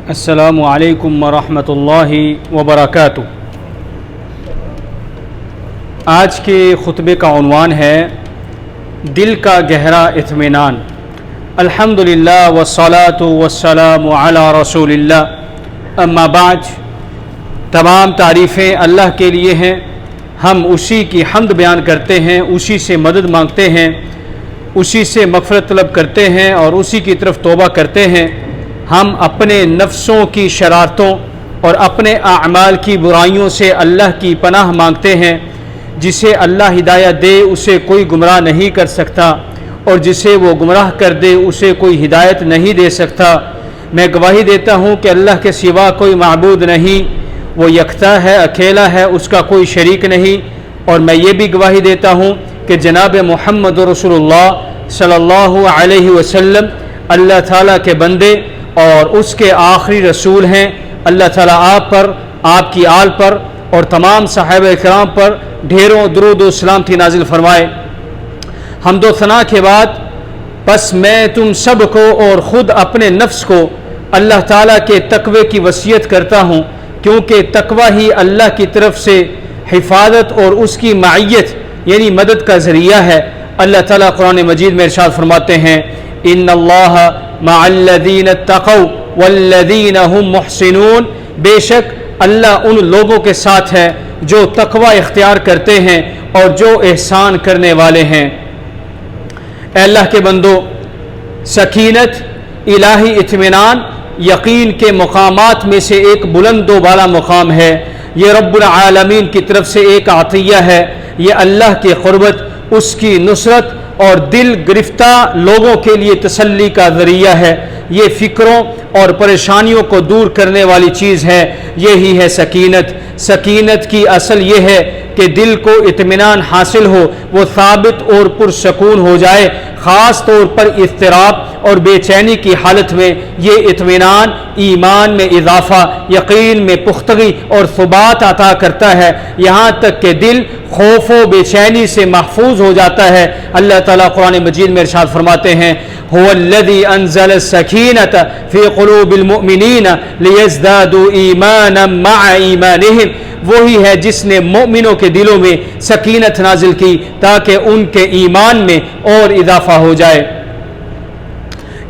السلام علیکم ورحمۃ اللہ وبرکاتہ۔ آج کے خطبے کا عنوان ہے دل کا گہرا اطمینان۔ الحمدللہ والصلاۃ والسلام علی رسول اللہ، اما بعد۔ تمام تعریفیں اللہ کے لیے ہیں، ہم اسی کی حمد بیان کرتے ہیں، اسی سے مدد مانگتے ہیں، اسی سے مغفرت طلب کرتے ہیں اور اسی کی طرف توبہ کرتے ہیں۔ ہم اپنے نفسوں کی شرارتوں اور اپنے اعمال کی برائیوں سے اللہ کی پناہ مانگتے ہیں۔ جسے اللہ ہدایت دے اسے کوئی گمراہ نہیں کر سکتا، اور جسے وہ گمراہ کر دے اسے کوئی ہدایت نہیں دے سکتا۔ میں گواہی دیتا ہوں کہ اللہ کے سوا کوئی معبود نہیں، وہ یکتا ہے، اکیلا ہے، اس کا کوئی شریک نہیں۔ اور میں یہ بھی گواہی دیتا ہوں کہ جناب محمد رسول اللہ صلی اللہ علیہ وسلم اللہ تعالیٰ کے بندے اور اس کے آخری رسول ہیں۔ اللہ تعالیٰ آپ پر، آپ کی آل پر اور تمام صحابہ کرام پر ڈھیروں درود و سلامتی نازل فرمائے۔ حمد و ثنا کے بعد پس میں تم سب کو اور خود اپنے نفس کو اللہ تعالیٰ کے تقوی کی وصیت کرتا ہوں، کیونکہ تقوی ہی اللہ کی طرف سے حفاظت اور اس کی معیت یعنی مدد کا ذریعہ ہے۔ اللہ تعالیٰ قرآن مجید میں ارشاد فرماتے ہیں، ان اللہ مع الذین اتقوا والذین هم محسنون، بے شک اللہ ان لوگوں کے ساتھ ہے جو تقوی اختیار کرتے ہیں اور جو احسان کرنے والے ہیں۔ اے اللہ کے بندو، سکینت، الہی اطمینان یقین کے مقامات میں سے ایک بلند و بالا مقام ہے۔ یہ رب العالمین کی طرف سے ایک عطیہ ہے۔ یہ اللہ کی قربت، اس کی نصرت اور دل گرفتہ لوگوں کے لیے تسلی کا ذریعہ ہے۔ یہ فکروں اور پریشانیوں کو دور کرنے والی چیز ہے۔ یہی ہے سکینت۔ سکینت کی اصل یہ ہے کہ دل کو اطمینان حاصل ہو، وہ ثابت اور پرسکون ہو جائے۔ خاص طور پر اضطراب اور بے چینی کی حالت میں یہ اطمینان ایمان میں اضافہ، یقین میں پختگی اور ثبات عطا کرتا ہے، یہاں تک کہ دل خوف و بے چینی سے محفوظ ہو جاتا ہے۔ اللہ تعالیٰ قرآن مجید میں ارشاد فرماتے ہیں، هو الذي انزل السكينة في قلوب المؤمنين ليزدادوا ایمانا مع ایمانهم، وہی ہے جس نے مومنوں کے دلوں میں سکینت نازل کی تاکہ ان کے ایمان میں اور اضافہ ہو جائے۔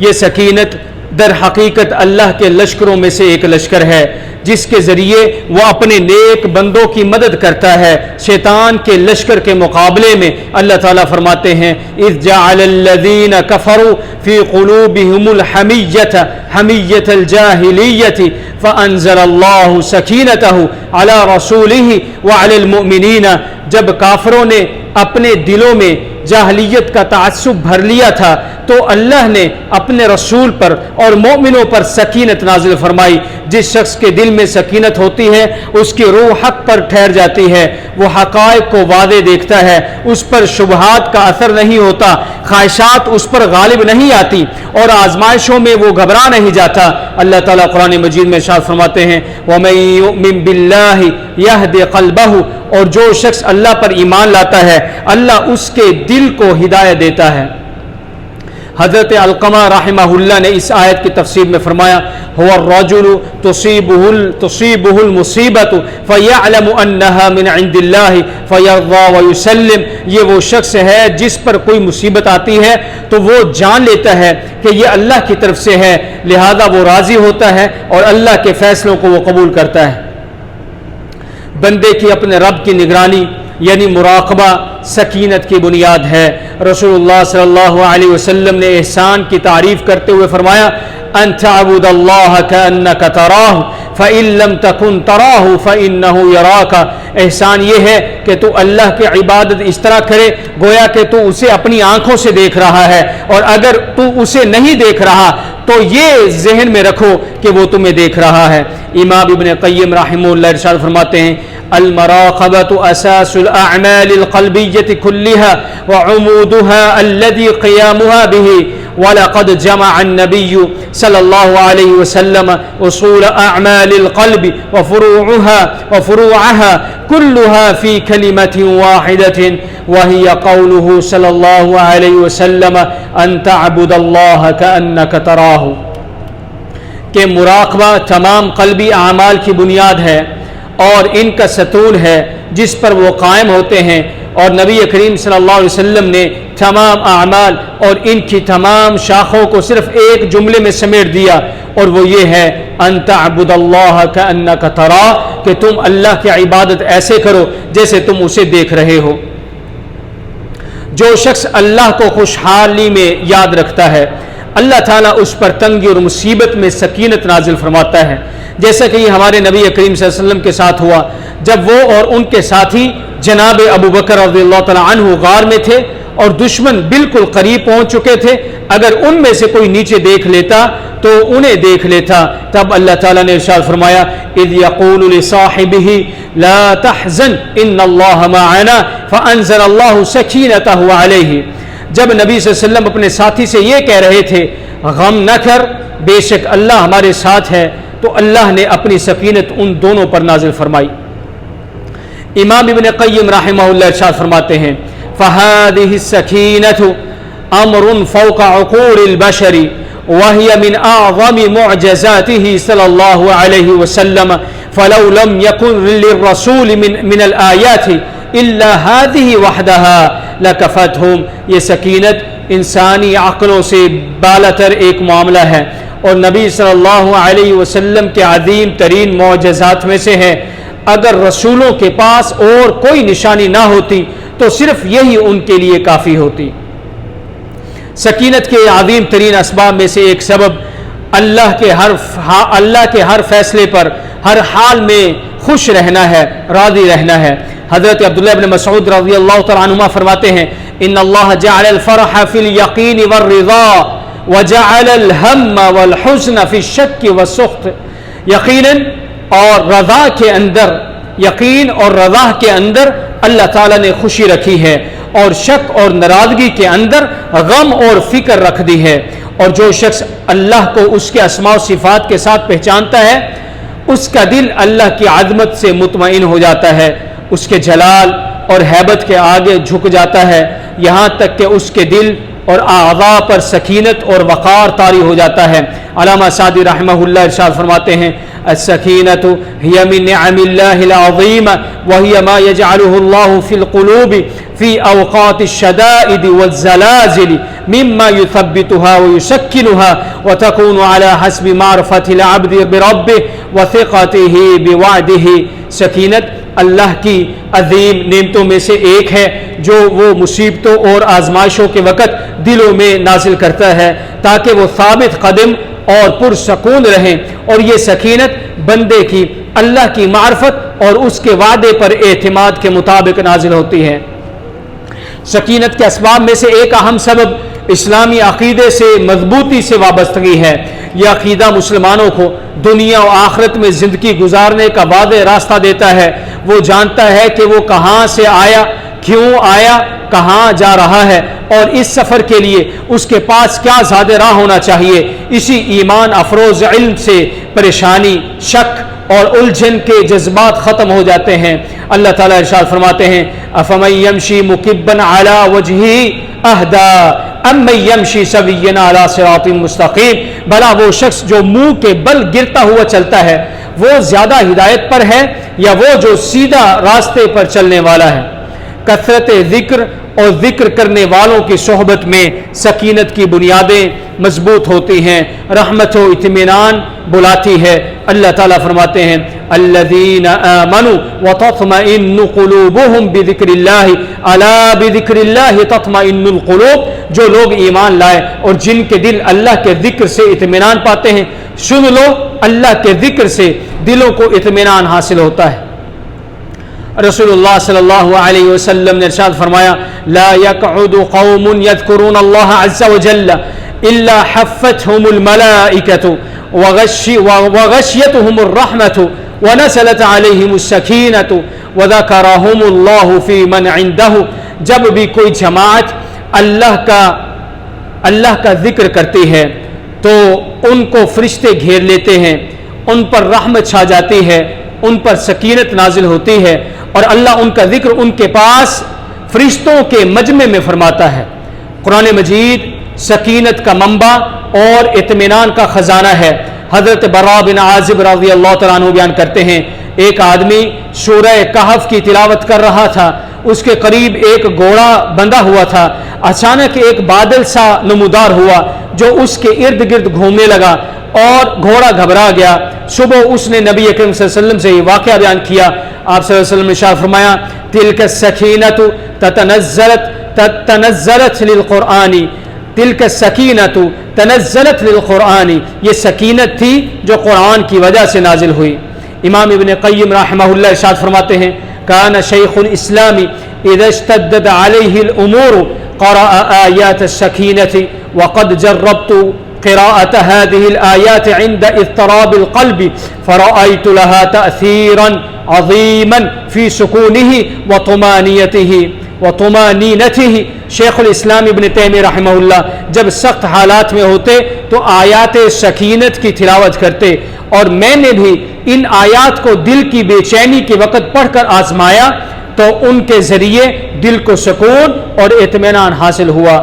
یہ سکینت در حقیقت اللہ کے لشکروں میں سے ایک لشکر ہے، جس کے ذریعے وہ اپنے نیک بندوں کی مدد کرتا ہے شیطان کے لشکر کے مقابلے میں۔ اللہ تعالیٰ فرماتے ہیں، اذ جعل الذین کفروا فی قلوبہم الحمیۃ حمیۃ الجاہلیۃ فانزل اللہ سکینتہ علی رسولہ وعلی المؤمنین، جب کافروں نے اپنے دلوں میں جاہلیت کا تعصب بھر لیا تھا تو اللہ نے اپنے رسول پر اور مومنوں پر سکینت نازل فرمائی۔ جس شخص کے دل میں سکینت ہوتی ہے اس کی روح حق پر ٹھہر جاتی ہے، وہ حقائق کو واضح دیکھتا ہے، اس پر شبہات کا اثر نہیں ہوتا، خواہشات اس پر غالب نہیں آتی اور آزمائشوں میں وہ گھبرا نہیں جاتا۔ اللہ تعالیٰ قرآن مجید میں ارشاد فرماتے ہیں، وَمَن يُؤْمِن بِاللَّهِ يَهْدِ قَلْبَهُ، اور جو شخص اللہ پر ایمان لاتا ہے اللہ اس کے دل کو ہدایت دیتا ہے۔ حضرت علقمہ رحمہ اللہ نے اس آیت کی تفسیر میں فرمایا، هو الرجل تصيبه المصیبۃ فيعلم انها من عند الله فيرضى ويسلم، یہ وہ شخص ہے جس پر کوئی مصیبت آتی ہے تو وہ جان لیتا ہے کہ یہ اللہ کی طرف سے ہے، لہذا وہ راضی ہوتا ہے اور اللہ کے فیصلوں کو وہ قبول کرتا ہے۔ بندے کی اپنے رب کی نگرانی یعنی مراقبہ سکینت کی بنیاد ہے۔ رسول اللہ صلی اللہ علیہ وسلم نے احسان کی تعریف کرتے ہوئے فرمایا، ان تعبد اللہ کأنک تراہ فإن لم تکن تراہ فإنہ یراک، احسان یہ ہے کہ تو اللہ کی عبادت اس طرح کرے گویا کہ تو اسے اپنی آنکھوں سے دیکھ رہا ہے، اور اگر تو اسے نہیں دیکھ رہا تو یہ ذہن میں رکھو کہ وہ تمہیں دیکھ رہا ہے۔ امام ابن قیم رحمہ اللہ ارشاد فرماتے ہیں، المراقبۃ اساس الاعمال القلبیۃ كلها وعمودها الذي قيامها به، وَلَقَدْ جَمَعَ النَّبِيُّ صلی اللہ علیہ وسلم اصول اعمال القلب وفروعها كلها في كلمة واحدة وهي قوله صلی اللہ علیہ وسلم ان تعبد اللہ كأنك تراہ۔ کہ مراقبہ تمام قلبی اعمال کی بنیاد ہے اور ان کا ستون ہے جس پر وہ قائم ہوتے ہیں، اور نبی کریم صلی اللہ علیہ وسلم نے تمام اعمال اور ان کی تمام شاخوں کو صرف ایک جملے میں سمیٹ دیا، اور وہ یہ ہے ان تعبد اللہ کأنک تراہ، کہ تم اللہ کی عبادت ایسے کرو جیسے تم اسے دیکھ رہے ہو۔ جو شخص اللہ کو خوشحالی میں یاد رکھتا ہے، اللہ تعالیٰ اس پر تنگی اور مصیبت میں سکینت نازل فرماتا ہے، جیسا کہ یہ ہمارے نبی کریم صلی اللہ علیہ وسلم کے ساتھ ہوا جب وہ اور ان کے ساتھی جناب ابو بکر رضی اللہ تعالیٰ عنہ غار میں تھے اور دشمن بالکل قریب پہنچ چکے تھے، اگر ان میں سے کوئی نیچے دیکھ لیتا تو انہیں دیکھ لیتا، تب اللہ تعالیٰ نے ارشاد فرمایا اذ یقول لصاحبہ لا تحزن ان اللہ معنا فانزل اللہ سکینتہ علیہ، جب نبی صلی اللہ علیہ وسلم اپنے ساتھی سے یہ کہہ رہے تھے غم نہ کر، بے شک اللہ ہمارے ساتھ ہے، تو اللہ نے اپنی سکینت ان دونوں پر نازل فرمائی۔ امام ابن قیم رحمہ اللہ ارشاد فرماتے ہیں فَهَذِهِ السَّكِينَةُ أَمْرٌ فَوْقَ عُقُولِ الْبَشَرِ وَهِيَ مِنْ أَعْظَمِ مُعْجَزَاتِهِ صلی اللہ علیہ وسلم فَلَوْ لَمْ يَكُنْ لِلرَّسُولِ مِنَ الْآيَاتِ إِلَّا هَذِهِ وَحْدَهَا لَكَفَتْهُمْ، یہ سکینت انسانی عقلوں سے بالاتر ایک معاملہ ہے، اور نبی صلی اللہ علیہ وسلم کے عظیم ترین معجزات میں سے ہے۔ اگر رسولوں کے پاس اور کوئی نشانی نہ ہوتی تو صرف یہی ان کے لیے کافی ہوتی۔ سکینت کے عظیم ترین اسباب میں سے ایک سبب اللہ کے ہر فیصلے پر ہر حال میں خوش رہنا ہے، راضی رہنا ہے۔ حضرت عبداللہ بن مسعود رضی اللہ تعالیٰ عنہما فرماتے ہیں ان اللہ جعل الفرح فی الیقین والرضا وجعل الہم والحزن فی الشک والسخط، یقیناً اور رضا کے اندر، یقین اور رضا کے اندر اللہ تعالیٰ نے خوشی رکھی ہے، اور شک اور ناراضگی کے اندر غم اور فکر رکھ دی ہے، اور جو شخص اللہ کو اس کے اسماء و صفات کے ساتھ پہچانتا ہے اس کا دل اللہ کی عظمت سے مطمئن ہو جاتا ہے، اس کے جلال اور ہیبت کے آگے جھک جاتا ہے، یہاں تک کہ اس کے دل اور اعضاء پر سکینت اور وقار طاری ہو جاتا ہے۔ علامہ سعدی رحمہ اللہ ارشاد فرماتے ہیں السکینۃ ہی من نعم اللہ العظیم وہی ما یجعلہ اللہ فی القلوب فی اوقات الشدائد والزلازل مما یثبتها ویسکنها وتکون علی حسب معرفة العبد بربه وثقته بوعده، سکینت اللہ کی عظیم نعمتوں میں سے ایک ہے جو وہ مصیبتوں اور آزمائشوں کے وقت دلوں میں نازل کرتا ہے تاکہ وہ ثابت قدم اور پرسکون رہیں، اور یہ سکینت بندے کی اللہ کی معرفت اور اس کے وعدے پر اعتماد کے مطابق نازل ہوتی ہے۔ سکینت کے اسباب میں سے ایک اہم سبب اسلامی عقیدے سے مضبوطی سے وابستگی ہے۔ یہ عقیدہ مسلمانوں کو دنیا و آخرت میں زندگی گزارنے کا واضح راستہ دیتا ہے۔ وہ جانتا ہے کہ وہ کہاں سے آیا، کیوں آیا، کہاں جا رہا ہے، اور اس سفر کے لیے اس کے پاس کیا زیادہ راہ ہونا چاہیے۔ اسی ایمان افروز علم سے پریشانی، شک اور الجھن کے جذبات ختم ہو جاتے ہیں۔ اللہ تعالیٰ ارشاد فرماتے ہیں افمن یمشی مکبا علی وجہہ اہدی امن یمشی سویا علی صراط مستقیم، بھلا وہ شخص جو منہ کے بل گرتا ہوا چلتا ہے وہ زیادہ ہدایت پر ہے یا وہ جو سیدھا راستے پر چلنے والا ہے۔ کثرت ذکر اور ذکر کرنے والوں کی صحبت میں سکینت کی بنیادیں مضبوط ہوتی ہیں، رحمت و اطمینان بلاتی ہے۔ اللہ تعالیٰ فرماتے ہیں الذین آمنوا وتطمئن قلوبهم بذکر اللہ الا بذکر اللہ تطمئن القلوب، جو لوگ ایمان لائے اور جن کے دل اللہ کے ذکر سے اطمینان پاتے ہیں، سن لو اللہ کے ذکر سے دلوں کو اطمینان حاصل ہوتا ہے۔ رسول اللہ صلی اللہ علیہ وسلم نے ارشاد فرمایا لا يقعد قوم يذكرون الله عز وجل الا حفتهم الملائكة وغشيتهم الرحمة ونزلت عليهم السكينة وذكرهم الله في من عنده، جب بھی کوئی جماعت اللہ کا ذکر کرتی ہے تو ان کو فرشتے گھیر لیتے ہیں، ان پر رحمت چھا جاتی ہے، ان پر سکینت نازل ہوتی ہے، اور اللہ ان کا ذکر ان کے پاس فرشتوں کے مجمع میں فرماتا ہے۔ قرآن مجید سکینت کا منبع اور اطمینان کا خزانہ ہے۔ حضرت برا بن عازب رضی اللہ تعالیٰ عنہ بیان کرتے ہیں ایک آدمی سورہ کہف کی تلاوت کر رہا تھا، اس کے قریب ایک گھوڑا بندھا ہوا تھا، اچانک ایک بادل سا نمودار ہوا جو اس کے ارد گرد گھومنے لگا اور گھوڑا گھبرا گیا۔ صبح اس نے نبی اکرم صلی اللہ علیہ وسلم سے یہ واقعہ بیان کیا۔ آپ صلی اللہ علیہ وسلم نے ارشاد فرمایا تلک السکینۃ تنزلت للقرآن، تلک السکینۃ تنزلت للقرآن، یہ سکینت تھی جو قرآن کی وجہ سے نازل ہوئی۔ امام ابن قیم رحمہ اللہ ارشاد فرماتے ہیں کان شیخ الاسلام اذا اشتدت علیہ الامور قرأ آیات السکینۃ وقد جربت قراءة هذه الآيات عند اضطراب القلب فرأيت لها تأثيرا عظيما في سكونه وطمانينته۔ شیخ الاسلام ابن تیمیہ رحمہ اللہ جب سخت حالات میں ہوتے تو آیات سکینت کی تلاوت کرتے، اور میں نے بھی ان آیات کو دل کی بے چینی کے وقت پڑھ کر آزمایا تو ان کے ذریعے دل کو سکون اور اطمینان حاصل ہوا۔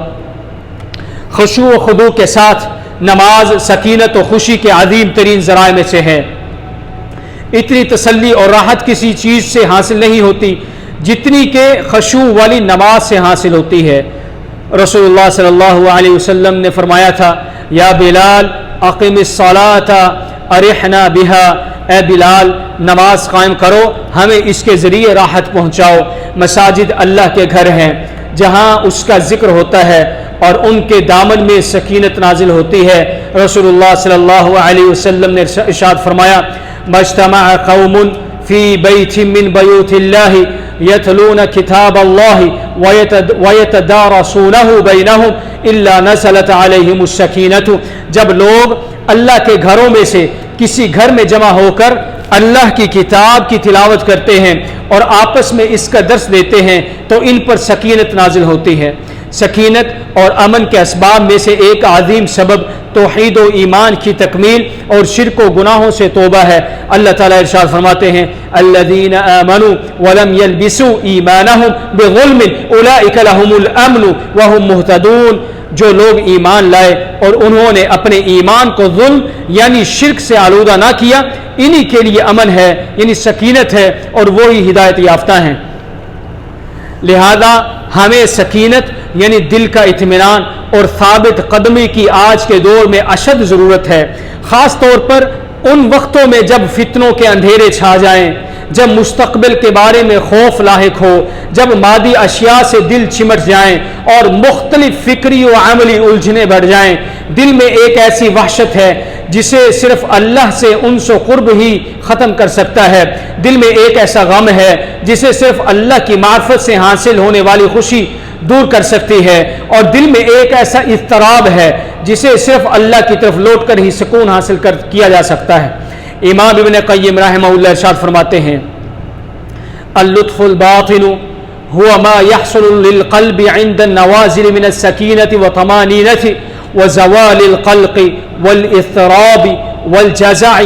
خشوع و خضوع کے ساتھ نماز سکینت و خوشی کے عظیم ترین ذرائع میں سے ہے۔ اتنی تسلی اور راحت کسی چیز سے حاصل نہیں ہوتی جتنی کہ خشوع والی نماز سے حاصل ہوتی ہے۔ رسول اللہ صلی اللہ علیہ وسلم نے فرمایا تھا یا بلال اقم الصلاۃ ارحنا بہا، اے بلال نماز قائم کرو، ہمیں اس کے ذریعے راحت پہنچاؤ۔ مساجد اللہ کے گھر ہیں جہاں اس کا ذکر ہوتا ہے اور ان کے دامن میں سکینت نازل ہوتی ہے۔ رسول اللہ صلی اللہ علیہ وسلم نے ارشاد فرمایا مجتمع قوم فی بیت من بیوت اللہ یتلون کتاب اللہ ویتدارسونہ بینہم الا نزلت علیہم السکینۃ، جب لوگ اللہ کے گھروں میں سے کسی گھر میں جمع ہو کر اللہ کی کتاب کی تلاوت کرتے ہیں اور آپس میں اس کا درس دیتے ہیں تو ان پر سکینت نازل ہوتی ہے۔ سکینت اور امن کے اسباب میں سے ایک عظیم سبب توحید و ایمان کی تکمیل اور شرک و گناہوں سے توبہ ہے۔ اللہ تعالیٰ ارشاد فرماتے ہیں الذین آمنوا ولم يلبسوا ایمانہم بظلم اولئک لہم الامن وہم مہتدون، جو لوگ ایمان لائے اور انہوں نے اپنے ایمان کو ظلم یعنی شرک سے آلودہ نہ کیا، انہی کے لیے امن ہے یعنی سکینت ہے اور وہی ہدایت یافتہ ہیں۔ لہذا ہمیں سکینت یعنی دل کا اطمینان اور ثابت قدمی کی آج کے دور میں اشد ضرورت ہے، خاص طور پر ان وقتوں میں جب فتنوں کے اندھیرے چھا جائیں، جب مستقبل کے بارے میں خوف لاحق ہو، جب مادی اشیاء سے دل چمٹ جائیں اور مختلف فکری و عملی الجھنیں بڑھ جائیں۔ دل میں ایک ایسی وحشت ہے جسے صرف اللہ سے انس و قرب ہی ختم کر سکتا ہے، دل میں ایک ایسا غم ہے جسے صرف اللہ کی معرفت سے حاصل ہونے والی خوشی دور کر سکتی ہے، اور دل میں ایک ایسا اضطراب ہے جسے صرف اللہ کی طرف لوٹ کر ہی سکون حاصل کیا جا سکتا ہے۔ امام ابن قیم رحمہ اللہ ارشاد فرماتے ہیں اللطف الباطن هو ما يحصل للقلب عند النوازل من السكينة وطمانينة وزوال القلق والاضطراب والجزع۔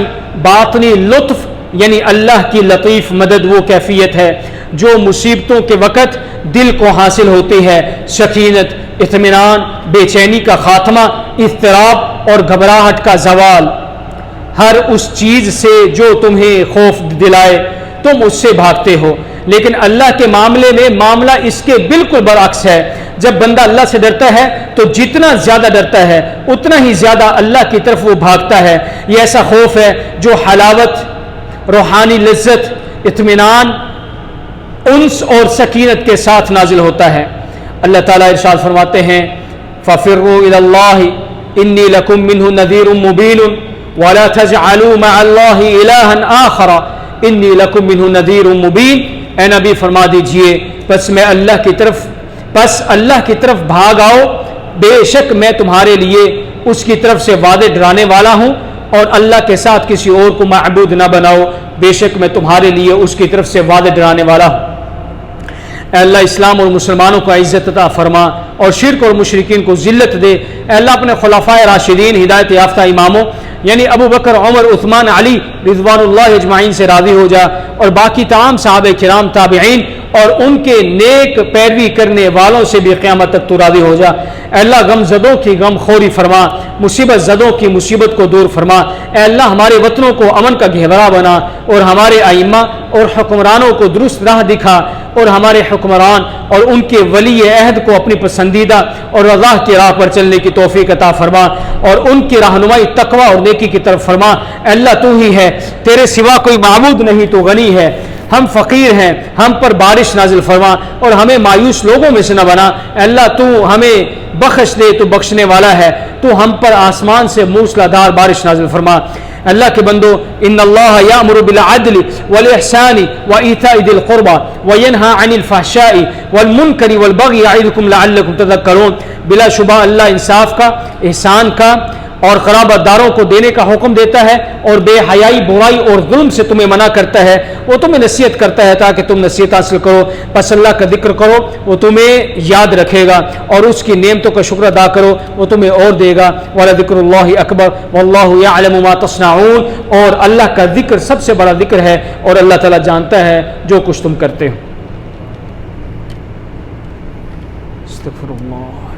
باطنی لطف یعنی اللہ کی لطیف مدد وہ کیفیت ہے جو مصیبتوں کے وقت دل کو حاصل ہوتی ہے، سکینت، اطمینان، بے چینی کا خاتمہ، اضطراب اور گھبراہٹ کا زوال۔ ہر اس چیز سے جو تمہیں خوف دلائے تم اس سے بھاگتے ہو، لیکن اللہ کے معاملے میں معاملہ اس کے بالکل برعکس ہے۔ جب بندہ اللہ سے ڈرتا ہے تو جتنا زیادہ ڈرتا ہے اتنا ہی زیادہ اللہ کی طرف وہ بھاگتا ہے۔ یہ ایسا خوف ہے جو حلاوت، روحانی لذت، اطمینان، انس اور سکینت کے ساتھ نازل ہوتا ہے۔ اللہ تعالیٰ ارشاد فرماتے ہیں فَفِرُّوا إِلَى اللَّهِ إِنِّي لَكُم مِّنْهُ نَذِيرٌ مُّبِينٌ وَلَا تَجْعَلُوا مَعَ اللَّهِ إِلَٰهًا آخَرَ إِنِّي لَكُم مِّنْهُ نَذِيرٌ مُّبِينٌ۔ اے نبی فرما دیجئے پس اللہ کی طرف بھاگ آؤ، بے شک میں تمہارے لیے اس کی طرف سے واضح ڈرانے والا ہوں، اور اللہ کے ساتھ کسی اور کو معبود نہ بناؤ، بے شک میں تمہارے لیے اس کی طرف سے واضح ڈرانے والا ہوں۔ اے اللہ اسلام اور مسلمانوں کو عزت عطا فرما اور شرک اور مشرکین کو ذلت دے۔ اے اللہ اپنے خلفائے راشدین ہدایت یافتہ اماموں یعنی ابو بکر، عمر، عثمان، علی رضوان اللہ اجمعین سے راضی ہو جا، اور باقی تمام صحابہ کرام، تابعین اور ان کے نیک پیروی کرنے والوں سے بھی قیامت تک تو راضی ہو جا۔ اے اللہ غم زدوں کی غم خوری فرما، مصیبت زدوں کی مصیبت کو دور فرما۔ اے اللہ ہمارے وطنوں کو امن کا گہوارہ بنا، اور ہمارے ائمہ اور حکمرانوں کو درست راہ دکھا، اور ہمارے حکمران اور ان کے ولی عہد کو اپنی پسندیدہ اور رضا کی راہ پر چلنے کی توفیق عطا فرما، اور ان کی رہنمائی تقوی اور نیکی کی طرف فرما۔ اے اللہ تو ہی ہے، تیرے سوا کوئی معبود نہیں، تو غنی ہے، ہم فقیر ہیں، ہم پر بارش نازل فرما اور ہمیں مایوس لوگوں میں سے نہ بنا۔ اے اللہ تو ہمیں بخش دے، تو بخشنے والا ہے، تو ہم پر آسمان سے موسلادھار بارش نازل فرما۔ اللہ کے بندو، ان اللہ یامر بالعدل والاحسان وایتاء ذی القربى وینہی عن الفحشاء والمنکر والبغی یعظکم لعلکم تذکرون۔ بلا شبہ اللہ انصاف کا، احسان کا اور قرابت داروں کو دینے کا حکم دیتا ہے، اور بے حیائی، برائی اور ظلم سے تمہیں منع کرتا ہے۔ وہ تمہیں نصیحت کرتا ہے تاکہ تم نصیحت حاصل کرو، پس اللہ کا ذکر کرو، وہ تمہیں یاد رکھے گا، اور اس کی نعمتوں کا شکر ادا کرو، وہ تمہیں اور دے گا۔ وَلَذِكْرُ اللَّهِ أَكْبَرُ وَاللَّهُ يَعْلَمُ مَا تَصْنَعُونَ۔ اور اللہ کا ذکر سب سے بڑا ذکر ہے، اور اللہ تعالیٰ جانتا ہے جو کچھ تم کرتے ہو۔ استغفر اللہ۔